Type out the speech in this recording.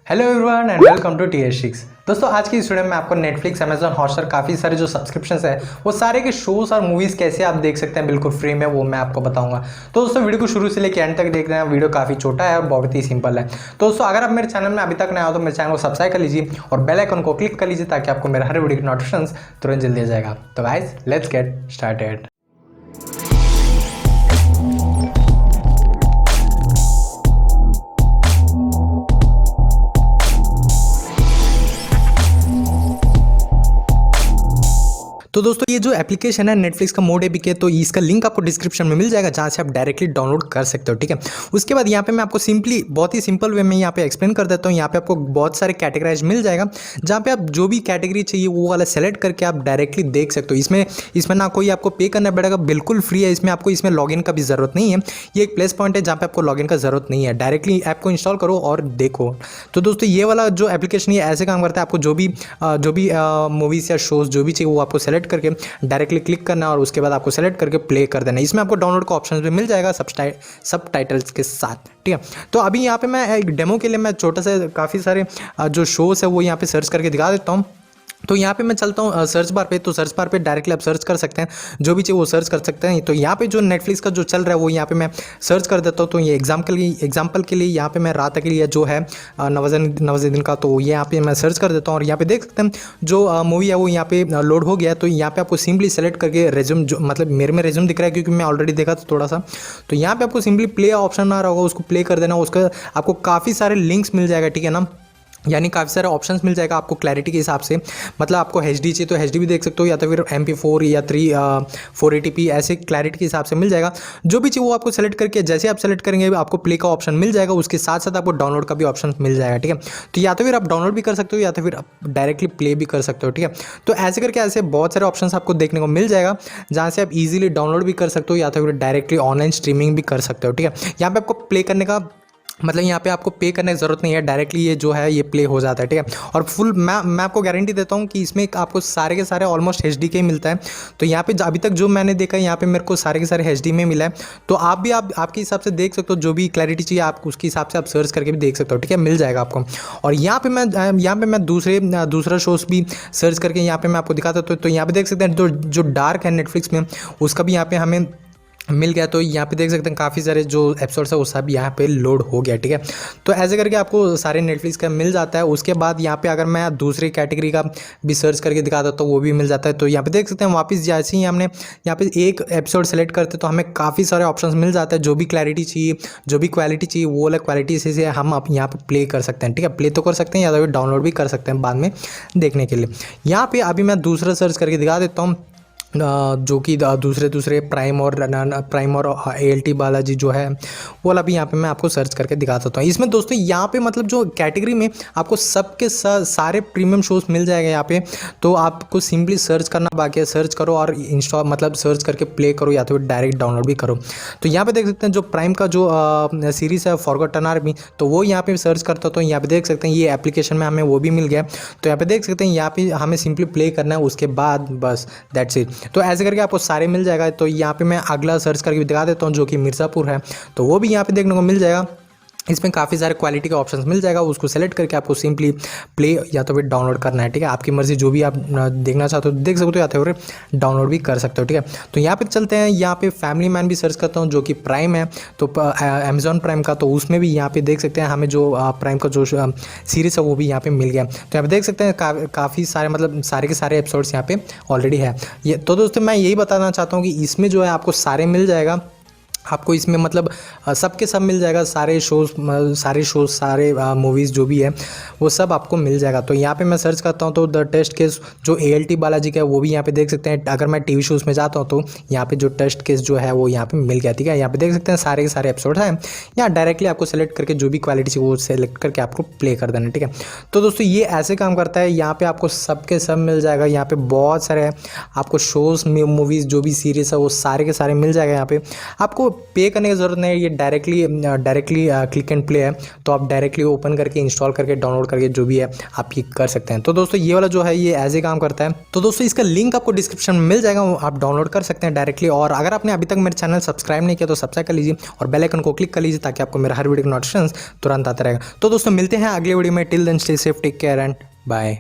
Hello everyone and welcome to TH6। दोस्तों आज की इस वीडियो में आपको नेटफ्लिक्स, अमेजॉन हॉटस्टार काफ़ी सारे जो सब्सक्रिप्शंस है वो सारे के शोज़ और मूवीज़ कैसे आप देख सकते हैं बिल्कुल फ्री में, वो मैं आपको बताऊंगा। तो दोस्तों वीडियो को शुरू से लेकर एंड तक देख रहे हैं। वीडियो काफ़ी छोटा है और बहुत ही सिंपल है। तो दोस्तों अगर आप मेरे चैनल में अभी तक नए हो तो मेरे चैनल को सब्सक्राइब कर लीजिए और बेल आइकन को क्लिक कर लीजिए ताकि आपको मेरा हर वीडियो की नोटिफिकेशन तुरंत जल्दी आ जाएगा। तो गाइस लेट्स गेट स्टार्टेड। तो दोस्तों ये जो एप्लीकेशन है नेटफ्लिक्स का मोड एपीके, तो इसका लिंक आपको डिस्क्रिप्शन में मिल जाएगा जहाँ से आप डायरेक्टली डाउनलोड कर सकते हो। ठीक है, उसके बाद यहाँ पे मैं आपको सिंपली बहुत ही सिंपल वे में यहाँ पे एक्सप्लेन कर देता हूँ। यहाँ पे आपको बहुत सारे कैटेगराइज मिल जाएगा जहाँ पे आप जो भी कैटेगरी चाहिए वो वाला सेलेक्ट करके आप डायरेक्टली देख सकते हो। इसमें ना कोई आपको पे करना पड़ेगा, बिल्कुल फ्री है। इसमें आपको लॉगिन का भी ज़रूरत नहीं है। ये एक प्लस पॉइंट है जहाँ पे आपको लॉगिन का ज़रूरत नहीं है। डायरेक्टली ऐप को इंस्टॉल करो और देखो। तो दोस्तों ये वाला जो एप्लीकेशन ये ऐसे काम करता है, आपको जो भी मूवीज़ या शोज़ जो भी चाहिए वो आपको सेलेक्ट करके डायरेक्टली क्लिक करना और उसके बाद आपको सेलेक्ट करके प्ले कर देना। इसमें आपको डाउनलोड का ऑप्शन भी मिल जाएगा सब टाइटल्स के साथ। ठीक है, तो अभी यहाँ पे मैं एक डेमो के लिए मैं छोटा सा काफ़ी सारे जो शोज़ है वो यहाँ पे सर्च करके दिखा देता हूँ। तो यहाँ पे मैं चलता हूँ सर्च बार पे। तो सर्च बार पे डायरेक्टली आप सर्च कर सकते हैं, जो भी चाहिए वो सर्च कर सकते हैं। तो यहाँ पे जो नेटफ्लिक्स का जो चल रहा है वो यहाँ पे मैं सर्च कर देता हूँ। तो ये एग्जाम्पल के लिए यहाँ पे मैं रात के लिए जो है नवाज़ुद्दीन दिन का, तो यहाँ पे मैं सर्च कर देता हूँ। और यहाँ पे देख सकते हैं जो मूवी है वो यहाँ पे लोड हो गया। तो यहाँ पे आपको सिंपली सेलेक्ट करके रेज्यूम, जो मतलब मेरे में रेज्यूम दिख रहा है क्योंकि मैं ऑलरेडी देखा था थोड़ा सा। तो यहाँ पे आपको सिंपली प्ले ऑप्शन आ रहा होगा, उसको प्ले कर देना। उसका आपको काफ़ी सारे लिंक्स मिल जाएगा। ठीक है ना, यानी काफ़ी सारे ऑप्शंस मिल जाएगा आपको क्लैरिटी के हिसाब से। मतलब आपको HD चाहिए तो HD भी देख सकते हो, या तो फिर MP4 या 480p ऐसे क्लैरिटी के हिसाब से मिल जाएगा। जो भी चाहिए वो आपको सेलेक्ट करके जैसे आप सेलेक्ट करेंगे आपको प्ले का ऑप्शन मिल जाएगा। उसके साथ साथ आपको डाउनलोड का भी ऑप्शन मिल जाएगा। ठीक है, तो या तो फिर आप डाउनलोड भी कर सकते हो या तो फिर आप डायरेक्टली प्ले भी कर सकते हो। ठीक है, तो ऐसे करके ऐसे बहुत सारे ऑप्शन आपको देखने को मिल जाएगा जहाँ से आप ईजिली डाउनलोड भी कर सकते हो या तो फिर डायरेक्टली ऑनलाइन स्ट्रीमिंग भी कर सकते हो। ठीक है, यहाँ पे आपको प्ले करने का मतलब यहाँ पे आपको पे करने की ज़रूरत नहीं है, डायरेक्टली ये जो है ये प्ले हो जाता है। ठीक है, और फुल मैं आपको गारंटी देता हूँ कि इसमें आपको सारे के सारे ऑलमोस्ट HD के मिलता है। तो यहाँ पे अभी तक जो मैंने देखा है यहाँ पे मेरे को सारे के सारे HD में मिला है। तो आप भी आपके हिसाब से देख सकते हो, जो भी क्लैरिटी चाहिए आप उसके हिसाब से आप सर्च करके भी देख सकते हो। ठीक है, मिल जाएगा आपको। और यहाँ पे मैं दूसरा शोज़ भी सर्च करके यहाँ पे मैं आपको दिखाता हूँ। तो यहाँ पे देख सकते हैं जो डार्क है नेटफ्लिक्स में उसका भी यहाँ पे हमें मिल गया। तो यहाँ पे देख सकते हैं काफ़ी सारे जो एपिसोड्स है वो सब यहाँ पे लोड हो गया। ठीक है, तो ऐसे करके आपको सारे नेटफ्लिक्स का मिल जाता है। उसके बाद यहाँ पे अगर मैं दूसरी कैटेगरी का भी सर्च करके दिखा देता हूँ वो भी मिल जाता है। तो यहाँ पे देख सकते हैं वापस जैसे ही हमने यहाँ पे एक एपिसोड सेलेक्ट करते तो हमें काफ़ी सारे ऑप्शंस मिल जाते हैं। जो भी क्लैरिटी चाहिए, जो भी क्वालिटी चाहिए वो अलग क्वालिटी से हम आप यहाँ पर प्ले कर सकते हैं। ठीक है, प्ले तो कर सकते हैं या तो डाउनलोड भी कर सकते हैं बाद में देखने के लिए। यहाँ पर अभी मैं दूसरा सर्च करके दिखा देता हूँ जो कि दूसरे प्राइम और ALT बालाजी जो है वो वाला भी यहाँ पे मैं आपको सर्च करके दिखा सकता हूँ। इसमें दोस्तों यहाँ पे मतलब जो कैटेगरी में आपको सबके सारे प्रीमियम शोज़ मिल जाएगा यहाँ पे। तो आपको सिंपली सर्च करना बाकी है, सर्च करो और इंस्टॉल मतलब सर्च करके प्ले करो या तो डायरेक्ट डाउनलोड भी करो। तो यहाँ पे देख सकते हैं जो प्राइम का जो सीरीज़ है फॉरगॉटन आर्मी, तो वो यहाँ पे सर्च करता हूँ। तो यहाँ पे देख सकते हैं ये एप्लीकेशन में हमें वो भी मिल गया। तो यहाँ पे देख सकते हैं यहाँ पे हमें सिंपली प्ले करना है, उसके बाद बस दैट्स इट। तो ऐसे करके आपको सारे मिल जाएगा। तो यहाँ पे मैं अगला सर्च करके दिखा देता हूँ जो कि मिर्ज़ापुर है। तो वो भी यहाँ पे देखने को मिल जाएगा। इसमें काफ़ी सारे क्वालिटी के ऑप्शंस मिल जाएगा। उसको सेलेक्ट करके आपको सिंपली प्ले या तो फिर डाउनलोड करना है। ठीक है, आपकी मर्ज़ी, जो भी आप देखना चाहते हो देख सकते हो या तो फिर डाउनलोड भी कर सकते हो। ठीक है, तो यहाँ पे चलते हैं। यहाँ पे फैमिली मैन भी सर्च करता हूँ जो कि प्राइम है, तो अमेजॉन प्राइम का। तो उसमें भी यहाँ पे देख सकते हैं हमें जो प्राइम का जो सीरीज़ है वो भी यहाँ पे मिल गया। तो यहाँ पे देख सकते हैं काफ़ी सारे मतलब सारे के सारे एपिसोड्स यहाँ पे ऑलरेडी है। ये तो दोस्तों मैं यही बताना चाहता हूँ कि इसमें जो है आपको सारे मिल जाएगा। आपको इसमें मतलब सबके सब मिल जाएगा, सारे शोज़ सारे मूवीज़ जो भी है वो सब आपको मिल जाएगा। तो यहाँ पे मैं सर्च करता हूँ तो द टेस्ट केस जो ALT बालाजी का है वो भी यहाँ पे देख सकते हैं। अगर मैं TV शोज़ में जाता हूँ तो यहाँ पे जो टेस्ट केस जो है वो यहाँ पे मिल गया। ठीक है, यहाँ पे देख सकते हैं सारे के सारे एपिसोड हैं। यहाँ डायरेक्टली आपको सेलेक्ट करके जो भी क्वालिटी चाहिए वो सेलेक्ट करके आपको प्ले कर देना। ठीक है, तो दोस्तों ये ऐसे काम करता है। यहाँ पर आपको सबके सब मिल जाएगा। यहाँ पर बहुत सारे आपको शोज़ मूवीज़ जो भी सीरीज़ है वो सारे के सारे मिल जाएगा। यहाँ पर आपको पे करने की ज़रूरत नहीं है, ये डायरेक्टली क्लिक एंड प्ले है, तो आप डायरेक्टली ओपन करके इंस्टॉल करके डाउनलोड करके जो भी है आप ये कर सकते हैं। तो दोस्तों ये वाला जो है ये ऐसे काम करता है। तो दोस्तों इसका लिंक आपको डिस्क्रिप्शन में मिल जाएगा, आप डाउनलोड कर सकते हैं डायरेक्टली। और अगर आपने अभी तक मेरे चैनल सब्सक्राइब नहीं किया तो सब्सक्राइब कर लीजिए और बेल आइकन को क्लिक कर लीजिए ताकि आपको मेरा हर वीडियो का नोटिफिकेशन तुरंत आता रहेगा। तो दोस्तों मिलते हैं अगले वीडियो में। Till then stay safe, take care and bye.